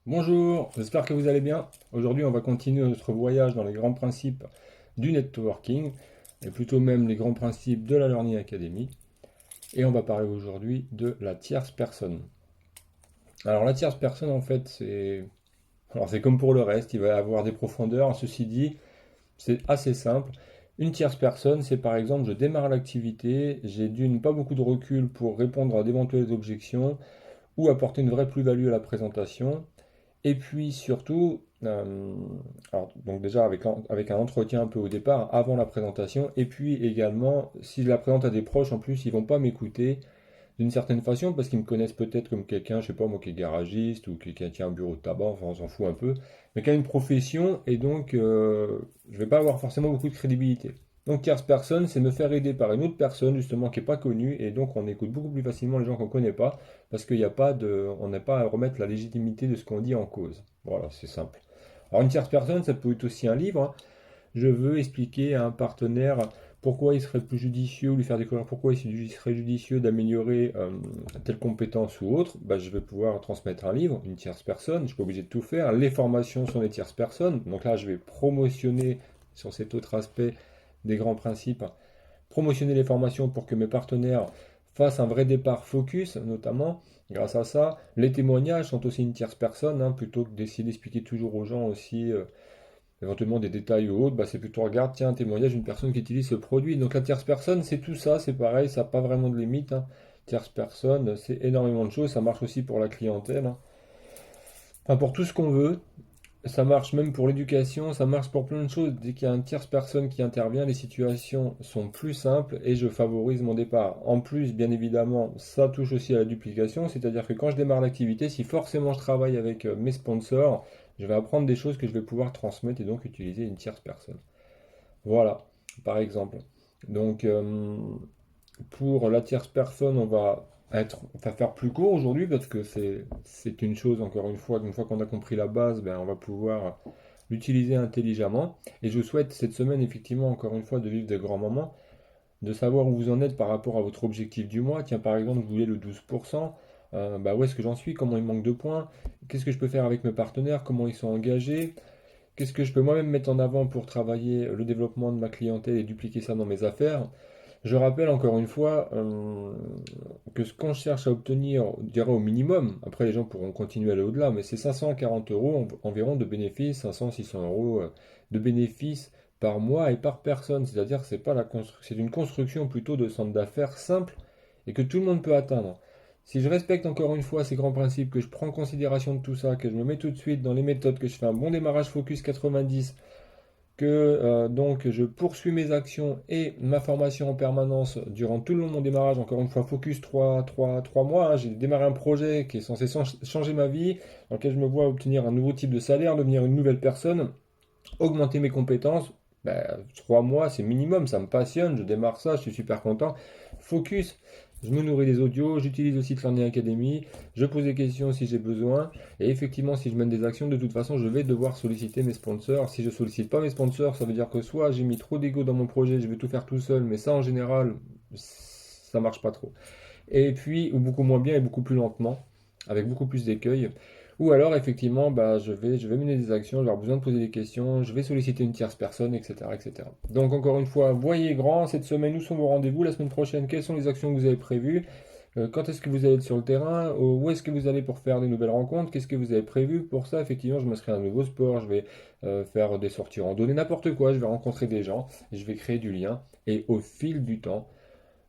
Bonjour, j'espère que vous allez bien. Aujourd'hui, on va continuer notre voyage dans les grands principes du networking, et plutôt même les grands principes de la Learning Academy. Et on va parler aujourd'hui de la tierce personne. Alors la tierce personne, en fait, c'est comme pour le reste, il va y avoir des profondeurs. Ceci dit, c'est assez simple. Une tierce personne, c'est par exemple, je démarre l'activité, j'ai d'une pas beaucoup de recul pour répondre à d'éventuelles objections ou apporter une vraie plus-value à la présentation. Et puis surtout, alors, donc déjà avec un entretien un peu au départ, avant la présentation, et puis également, si je la présente à des proches, en plus, ils vont pas m'écouter d'une certaine façon, parce qu'ils me connaissent peut-être comme quelqu'un, je sais pas moi, qui est garagiste, ou qui tient un bureau de tabac, enfin on s'en fout un peu, mais qui a une profession, et donc je vais pas avoir forcément beaucoup de crédibilité. Donc tierce personne, c'est me faire aider par une autre personne, justement, qui est pas connue, et donc on écoute beaucoup plus facilement les gens qu'on connaît pas, parce qu'il n'y a pas de, on n'a pas à remettre la légitimité de ce qu'on dit en cause. Voilà, c'est simple. Alors une tierce personne, ça peut être aussi un livre, hein. Je veux expliquer à un partenaire pourquoi il serait plus judicieux, ou lui faire découvrir pourquoi il serait judicieux d'améliorer telle compétence ou autre, bah, je vais pouvoir transmettre un livre, une tierce personne, je ne suis pas obligé de tout faire. Les formations sont des tierces personnes, donc là je vais promotionner sur cet autre aspect des grands principes, promotionner les formations pour que mes partenaires fassent un vrai départ focus, notamment. Grâce à ça, les témoignages sont aussi une tierce personne, hein, plutôt que d'essayer d'expliquer toujours aux gens aussi éventuellement des détails ou autres, bah, c'est plutôt regarde, tiens, un témoignage d'une personne qui utilise ce produit. Donc la tierce personne, c'est tout ça, c'est pareil, ça n'a pas vraiment de limite, hein. Tierce personne, c'est énormément de choses, ça marche aussi pour la clientèle, hein. Enfin, pour tout ce qu'on veut, ça marche même pour l'éducation, ça marche pour plein de choses. Dès qu'il y a une tierce personne qui intervient, les situations sont plus simples et je favorise mon départ. En plus, bien évidemment, ça touche aussi à la duplication, c'est-à-dire que quand je démarre l'activité, si forcément je travaille avec mes sponsors, je vais apprendre des choses que je vais pouvoir transmettre et donc utiliser une tierce personne. Voilà, par exemple. Donc, pour la tierce personne, on va faire plus court aujourd'hui parce que c'est une chose, encore une fois qu'on a compris la base, ben, on va pouvoir l'utiliser intelligemment. Et je vous souhaite cette semaine, effectivement, encore une fois, de vivre des grands moments, de savoir où vous en êtes par rapport à votre objectif du mois. Tiens, par exemple, vous voulez le 12%, bah, où est-ce que j'en suis? Comment il manque de points? Qu'est-ce que je peux faire avec mes partenaires? Comment ils sont engagés? Qu'est-ce que je peux moi-même mettre en avant pour travailler le développement de ma clientèle et dupliquer ça dans mes affaires? Je rappelle encore une fois que ce qu'on cherche à obtenir, je dirais au minimum, après les gens pourront continuer à aller au-delà, mais c'est 540 euros environ de bénéfices, 500-600 euros de bénéfices par mois et par personne. C'est-à-dire que c'est pas c'est une construction plutôt de centre d'affaires simple et que tout le monde peut atteindre. Si je respecte encore une fois ces grands principes, que je prends en considération de tout ça, que je me mets tout de suite dans les méthodes, que je fais un bon démarrage focus 90, que donc je poursuis mes actions et ma formation en permanence durant tout le long de mon démarrage, encore une fois focus 3 mois, hein. J'ai démarré un projet qui est censé changer ma vie, dans lequel je me vois obtenir un nouveau type de salaire, devenir une nouvelle personne, augmenter mes compétences. Ben, 3 mois, c'est minimum, ça me passionne, je démarre ça, je suis super content. Focus, je me nourris des audios, j'utilise le site Learning Academy, je pose des questions si j'ai besoin, et effectivement, si je mène des actions, de toute façon, je vais devoir solliciter mes sponsors. Si je sollicite pas mes sponsors, ça veut dire que soit j'ai mis trop d'ego dans mon projet, je vais tout faire tout seul, mais ça, en général, ça marche pas trop. Et puis, ou beaucoup moins bien et beaucoup plus lentement, avec beaucoup plus d'écueils. Ou alors, effectivement, bah, je vais mener des actions, je vais avoir besoin de poser des questions, je vais solliciter une tierce personne, etc., etc. Donc, encore une fois, voyez grand, cette semaine, où sont vos rendez-vous? La semaine prochaine, quelles sont les actions que vous avez prévues? Quand est-ce que vous allez être sur le terrain? Où est-ce que vous allez pour faire des nouvelles rencontres? Qu'est-ce que vous avez prévu pour ça? Effectivement, je m'inscris à un nouveau sport, je vais faire des sorties randonnées, n'importe quoi, je vais rencontrer des gens, je vais créer du lien. Et au fil du temps,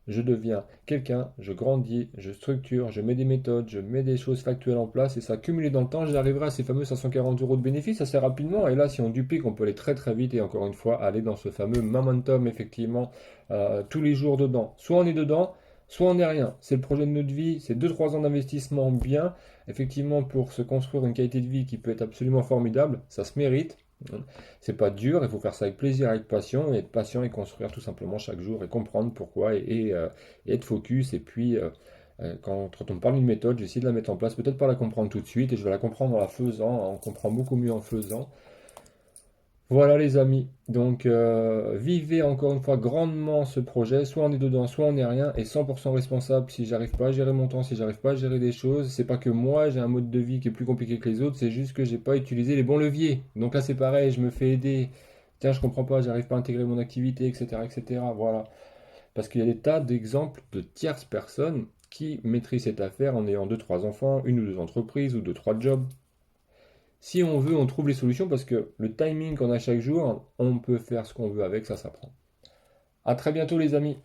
je deviens quelqu'un, je grandis, je structure, je mets des méthodes, je mets des choses factuelles en place et ça cumulé dans le temps, j'arriverai à ces fameux 540 euros de bénéfices assez rapidement. Et là, si on duplique, on peut aller très très vite et encore une fois aller dans ce fameux momentum, effectivement, tous les jours dedans. Soit on est dedans, soit on n'est rien. C'est le projet de notre vie, c'est 2 3 ans d'investissement bien, effectivement, pour se construire une qualité de vie qui peut être absolument formidable, ça se mérite. C'est pas dur, il faut faire ça avec plaisir, avec passion, et être patient et construire tout simplement chaque jour et comprendre pourquoi et être focus. Et puis, quand on me parle d'une méthode, j'essaie de la mettre en place, peut-être pas la comprendre tout de suite, et je vais la comprendre en la faisant, on comprend beaucoup mieux en faisant. Voilà les amis, donc vivez encore une fois grandement ce projet, soit on est dedans, soit on n'est rien, et 100% responsable si j'arrive pas à gérer mon temps, si j'arrive pas à gérer des choses, c'est pas que moi j'ai un mode de vie qui est plus compliqué que les autres, c'est juste que j'ai pas utilisé les bons leviers. Donc là c'est pareil, je me fais aider, tiens je comprends pas, j'arrive pas à intégrer mon activité, etc. etc. Voilà. Parce qu'il y a des tas d'exemples de tierces personnes qui maîtrisent cette affaire en ayant deux trois enfants, une ou deux entreprises ou deux trois jobs. Si on veut, on trouve les solutions parce que le timing qu'on a chaque jour, on peut faire ce qu'on veut avec, ça s'apprend. À très bientôt les amis.